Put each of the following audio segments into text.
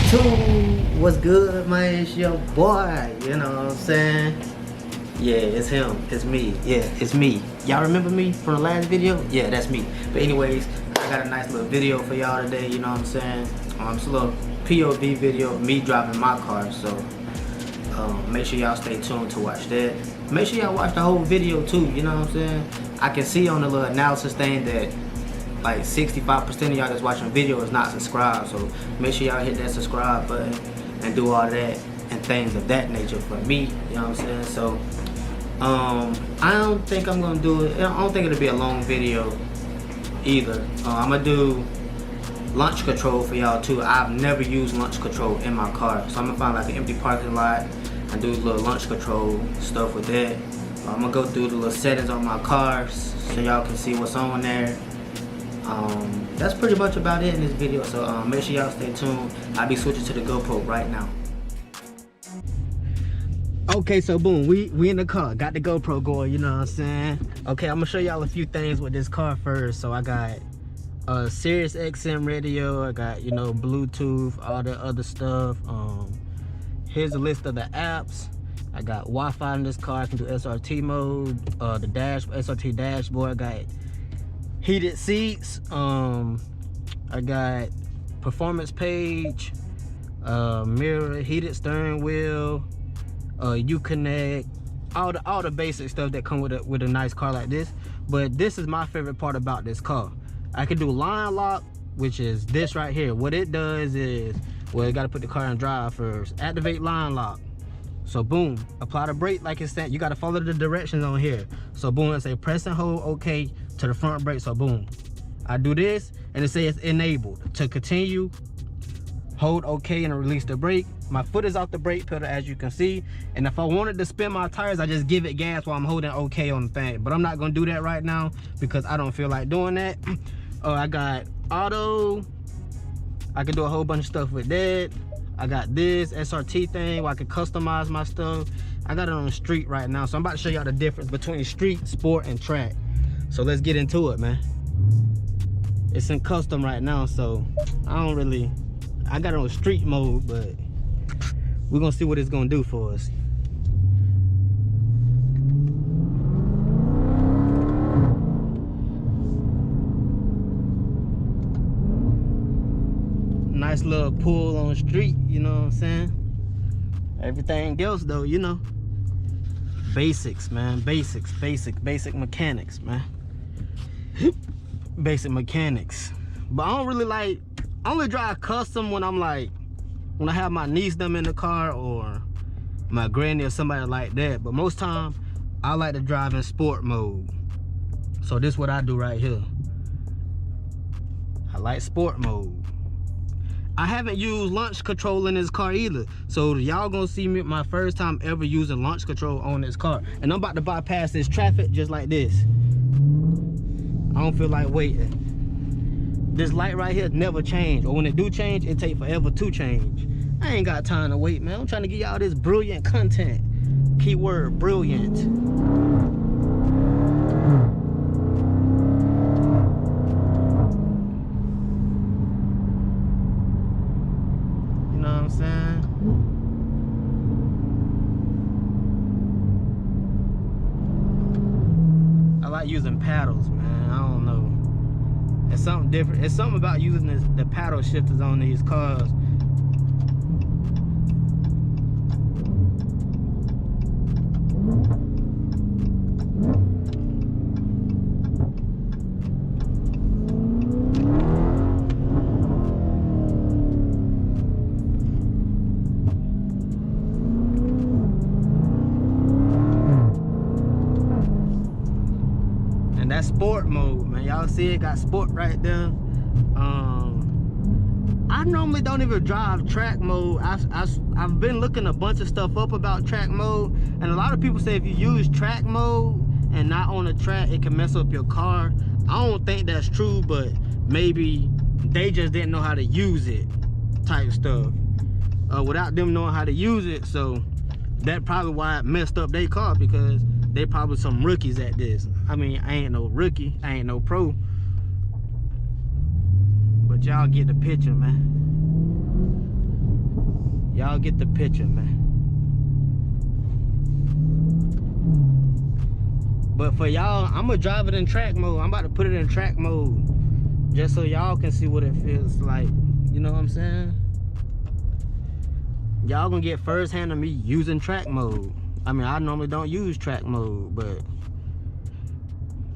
YouTube. What's good, man? It's your boy. You know what I'm saying? Yeah, it's him. It's me. Yeah, it's me. Y'all remember me from the last video? Yeah, that's me. But anyways, I got a nice little video for y'all today. You know what I'm saying? It's a little POV video of me driving my car. So make sure y'all stay tuned to watch that. Make sure y'all watch the whole video too. You know what I'm saying? I can see on the little analysis thing that like 65% of y'all that's watching the video is not subscribed. So make sure y'all hit that subscribe button and do all that and things of that nature for me. You know what I'm saying? So I don't think I'm gonna do it. I don't think it'll be a long video either. I'm gonna do launch control for y'all too. I've never used launch control in my car, so I'm gonna find like an empty parking lot and do a little launch control stuff with that. I'm gonna go through the little settings on my cars so y'all can see what's on there. That's pretty much about it in this video, so make sure y'all stay tuned. I'll be switching to the GoPro right now. Okay, so boom, we in the car, got the GoPro going, you know what I'm saying? Okay, I'm gonna show y'all a few things with this car first. So I got a Sirius XM radio, I got, you know, Bluetooth, all the other stuff. Here's a list of the apps. I got Wi-Fi in this car, I can do SRT mode, the SRT dashboard, I got heated seats, I got performance page, mirror, heated steering wheel, Uconnect, all the basic stuff that come with a nice car like this. But this is my favorite part about this car. I can do line lock, which is this right here. What it does is, well, you gotta put the car in drive first. Activate line lock. So boom, apply the brake like it's saying. You gotta follow the directions on here. So boom, it say press and hold OK to the front brake. So boom, I do this and it says enabled. To continue, hold OK and release the brake. My foot is off the brake pedal, as you can see. And if I wanted to spin my tires, I just give it gas while I'm holding OK on the thing. But I'm not gonna do that right now because I don't feel like doing that. I got auto. I can do a whole bunch of stuff with that. I got this SRT thing where I can customize my stuff. I got it on the street right now, so I'm about to show y'all the difference between street, sport, and track. So let's get into it, man. It's in custom right now, so I got it on street mode, but we're gonna see what it's gonna do for us. Nice little pull on the street, you know what I'm saying? Everything else though, you know, basics, man. Basic mechanics, man. Basic mechanics. But I don't really I only drive custom when when I have my niece them in the car or my granny or somebody like that. But most time I like to drive in sport mode. So this is what I do right here. I like sport mode. I haven't used launch control in this car either. So y'all gonna see me my first time ever using launch control on this car. And I'm about to bypass this traffic just like this. I don't feel like waiting. This light right here never change. Or when it do change, it take forever to change. I ain't got time to wait, man. I'm trying to get y'all this brilliant content. Keyword, brilliant. I like using paddles, man. I don't know. It's something different. It's something about using the paddle shifters on these cars. That's sport mode, man. Y'all see it got sport right there. I normally don't even drive track mode. I've been looking a bunch of stuff up about track mode, and a lot of people say if you use track mode and not on the track, it can mess up your car. I don't think that's true, but maybe they just didn't know how to use it type stuff without them knowing how to use it. So that probably why it messed up their car, because they probably some rookies at this. I mean, I ain't no rookie, I ain't no pro, but y'all get the picture, man. Y'all get the picture, man. But for y'all, I'm gonna drive it in track mode. I'm about to put it in track mode just so y'all can see what it feels like. You know what I'm saying? Y'all gonna get first hand of me using track mode. I mean, I normally don't use track mode, but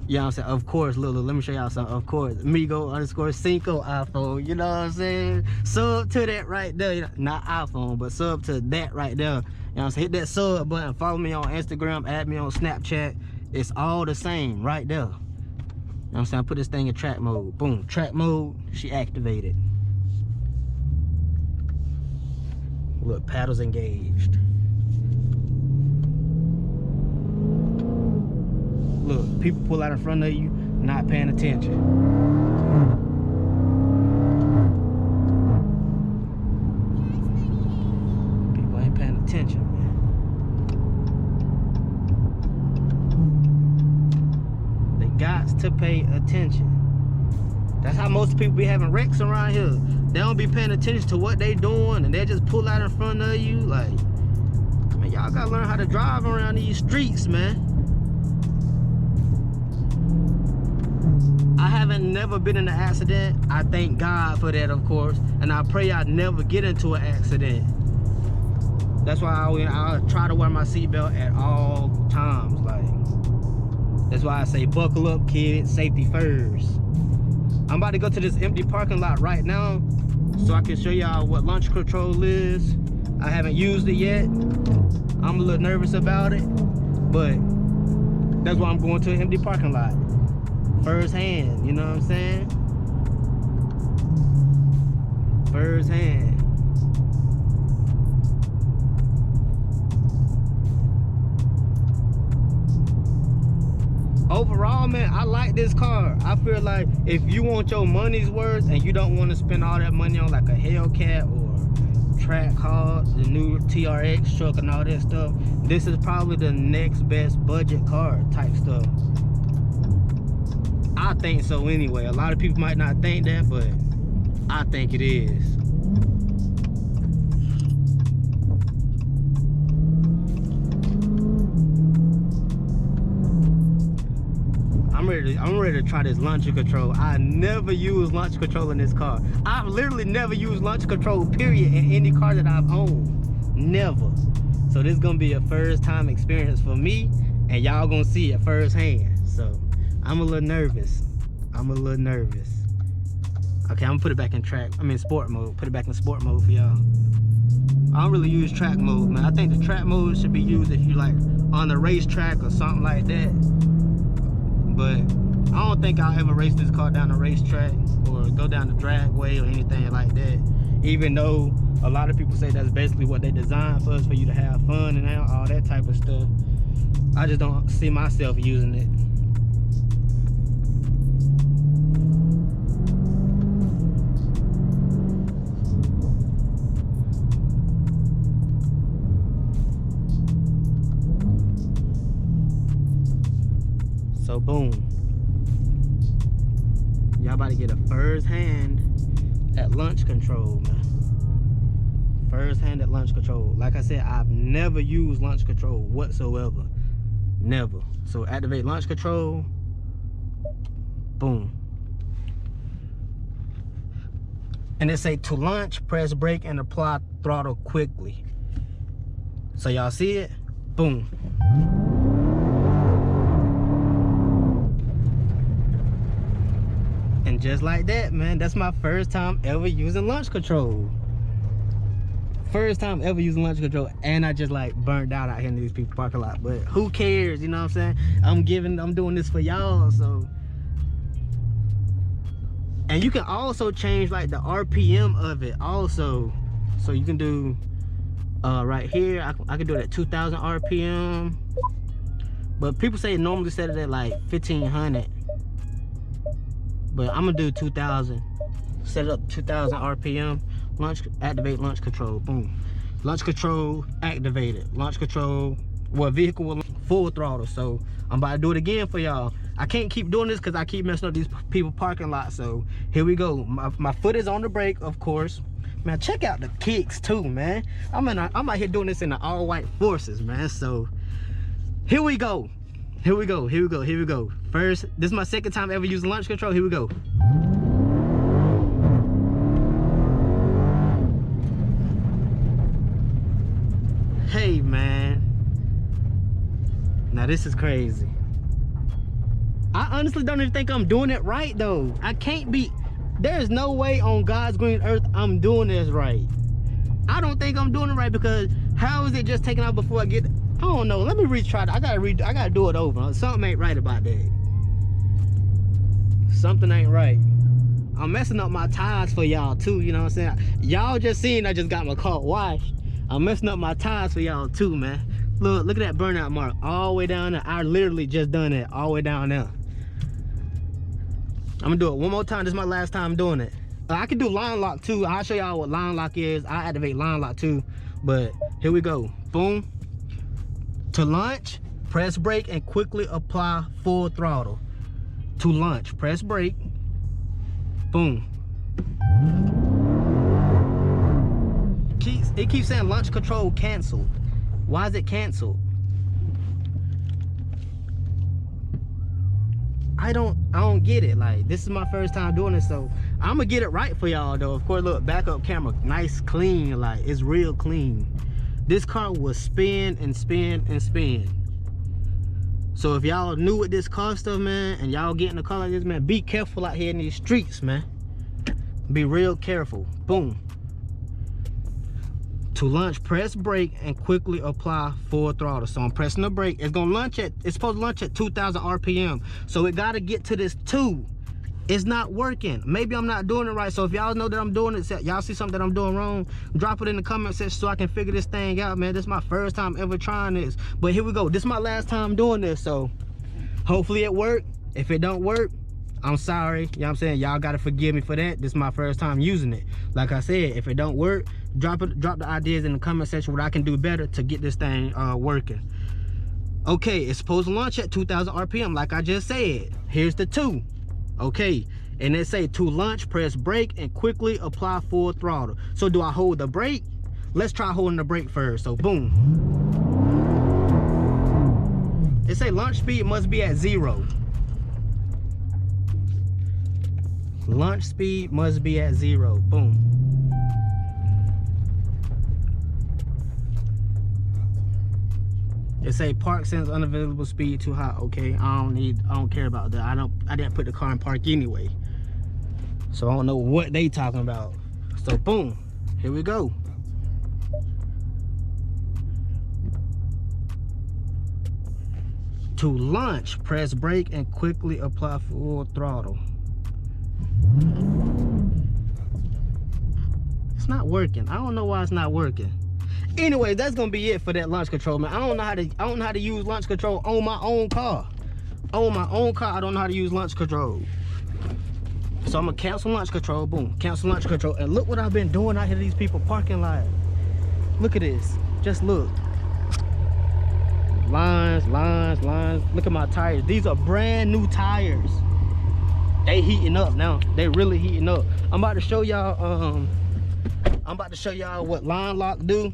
you know what I'm saying? Of course, look, let me show y'all something. Of course, Migo_Cinco iPhone. You know what I'm saying? Sub to that right there. You know, not iPhone, but sub to that right there. You know what I'm saying? Hit that sub button. Follow me on Instagram. Add me on Snapchat. It's all the same right there. You know what I'm saying? I put this thing in track mode. Boom. Track mode. She activated. Look, paddles engaged. Look, people pull out in front of you, not paying attention. People ain't paying attention, man. They got to pay attention. That's how most people be having wrecks around here. They don't be paying attention to what they doing, and they just pull out in front of you. Like, man, y'all gotta learn how to drive around these streets, man. I haven't never been in an accident. I thank God for that, of course, and I pray I never get into an accident. That's why I try to wear my seatbelt at all times. Like, that's why I say buckle up, kids, safety first. I'm about to go to this empty parking lot right now so I can show y'all what launch control is. I haven't used it yet. I'm a little nervous about it, but that's why I'm going to an empty parking lot. First hand, you know what I'm saying? First hand. Overall, man, I like this car. I feel like if you want your money's worth and you don't want to spend all that money on like a Hellcat or track car, the new TRX truck and all that stuff, this is probably the next best budget car type stuff. I think so anyway. A lot of people might not think that, but I think it is. I'm ready to try this launch control. I never use launch control in this car. I've literally never used launch control, period, in any car that I've owned. Never. So this is gonna be a first time experience for me, and y'all gonna see it firsthand. So I'm a little nervous. I'm a little nervous. Okay, I'm gonna put it back in sport mode. Put it back in sport mode for y'all. I don't really use track mode, man. I think the track mode should be used if you like on the racetrack or something like that. But I don't think I'll ever race this car down the racetrack or go down the dragway or anything like that. Even though a lot of people say that's basically what they designed for us, for you to have fun and all that type of stuff. I just don't see myself using it. So boom, y'all about to get a first hand at launch control, man. First hand at launch control. Like I said, I've never used launch control whatsoever. Never. So activate launch control. Boom. And it say to launch, press brake and apply throttle quickly. So y'all see it? Boom. And just like that, man, that's my first time ever using launch control. First time ever using launch control, and I just like burned out here in these people parking lot. But who cares, you know what I'm saying? I'm doing this for y'all, so. And you can also change like the RPM of it also. So you can do right here, I can do it at 2,000 RPM. But people say normally set it at like 1,500. But I'm gonna do 2,000. Set it up 2,000 RPM. Activate launch control. Boom. Launch control activated. Launch control. Well, vehicle with full throttle. So I'm about to do it again for y'all. I can't keep doing this because I keep messing up these people parking lots. So here we go. My foot is on the brake, of course. Man, check out the kicks too, man. I'm out here doing this in the all white forces, man. So here we go. Here we go. Here we go. Here we go. First, this is my second time ever using launch control. Here we go. Hey, man. Now this is crazy. I honestly don't even think I'm doing it right though. I can't be. There's no way on God's green earth I'm doing this right. I don't think I'm doing it right, because how is it just taking out before I get? I don't know. Let me retry it. I gotta do it over. Something ain't right about that. Something ain't right. I'm messing up my tires for y'all too, you know what I'm saying? Y'all just seen I just got my car washed. I'm messing up my tires for y'all too, man. Look at that burnout mark all the way down there. I literally just done that all the way down there. I'm gonna do it one more time. This is my last time doing it. I can do line lock too. I'll show y'all what line lock is. I activate line lock too. But here we go. Boom. To launch, press brake and quickly apply full throttle. To launch, press brake. Boom. It keeps saying launch control canceled. Why is it canceled? I don't get it. Like, this is my first time doing it, so I'm gonna get it right for y'all though. Of course, look, backup camera, nice, clean, like it's real clean. This car will spin and spin and spin. So if y'all new with this car stuff, man, and y'all get in a car like this, man, be careful out here in these streets, man. Be real careful. Boom. To launch, press brake and quickly apply full throttle. So I'm pressing the brake. It's gonna launch at, it's supposed to launch at 2,000 RPM. So it gotta get to this 2. It's not working. Maybe I'm not doing it right. So if y'all know that I'm doing it, y'all see something that I'm doing wrong, drop it in the comment section so I can figure this thing out, man. This is my first time ever trying this. But here we go. This is my last time doing this. So hopefully it worked. If it don't work, I'm sorry. You know what I'm saying? Y'all gotta forgive me for that. This is my first time using it. Like I said, if it don't work, drop the ideas in the comment section what I can do better to get this thing working. Okay, it's supposed to launch at 2,000 RPM, like I just said. Here's the 2. Okay, and they say to launch, press brake and quickly apply full throttle. So do I hold the brake? Let's try holding the brake first. So boom. It say launch speed must be at 0. Launch speed must be at 0. Boom. It say park sense unavailable speed too high. Okay, I don't care about that. I didn't put the car in park anyway. So I don't know what they talking about. So boom, here we go. To launch, press brake and quickly apply full throttle. It's not working. I don't know why it's not working. Anyway, that's gonna be it for that launch control, man. I don't know how to use launch control on my own car. On my own car, I don't know how to use launch control. So I'm gonna cancel launch control. Boom, cancel launch control. And look what I've been doing out here to these people parking lot. Look at this. Just look. Lines, lines, lines. Look at my tires. These are brand new tires. They heating up now. They really heating up. I'm about to show y'all what line lock do.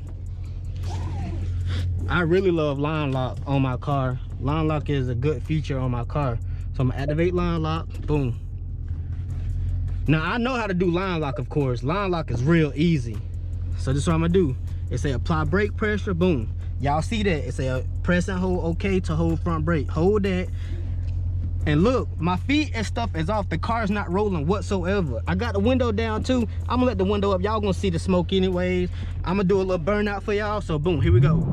I really love line lock on my car. Line lock is a good feature on my car. So I'm gonna activate line lock. Boom. Now I know how to do line lock, of course. Line lock is real easy. So this is what I'm gonna do. It say apply brake pressure. Boom. Y'all see that? It say press and hold OK to hold front brake. Hold that. And look, my feet and stuff is off. The car's not rolling whatsoever. I got the window down too. I'm gonna let the window up. Y'all gonna see the smoke anyways. I'm gonna do a little burnout for y'all. So boom, here we go.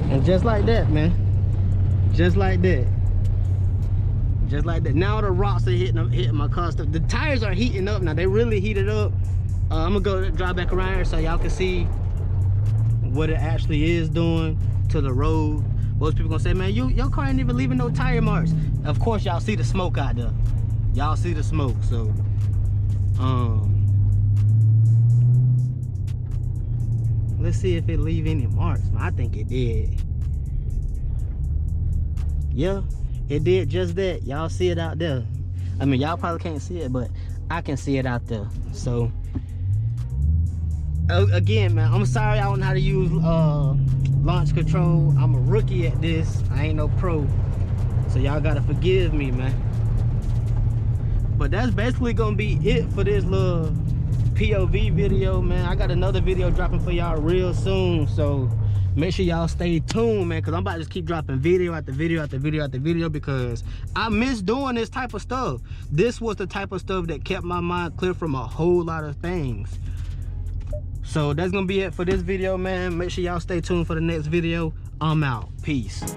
And just like that, man. Just like that. Just like that. Now the rocks are hitting my car stuff. The tires are heating up now. They really heated up. I'm gonna go drive back around here so y'all can see what it actually is doing to the road. Most people gonna say, man, your car ain't even leaving no tire marks. Of course, y'all see the smoke out there. Y'all see the smoke. So, let's see if it leave any marks. I think it did. yeah, it did just that. Y'all see it out there. I mean, y'all probably can't see it, but I can see it out there. So again, man, I'm sorry I don't know how to use launch control. I'm a rookie at this. I ain't no pro, so y'all gotta forgive me, man. But that's basically gonna be it for this little POV video, man. I got another video dropping for y'all real soon, so make sure y'all stay tuned, man, because I'm about to just keep dropping video after video after video after video, because I miss doing this type of stuff. This was the type of stuff that kept my mind clear from a whole lot of things. So that's gonna be it for this video, man. Make sure y'all stay tuned for the next video. I'm out. Peace.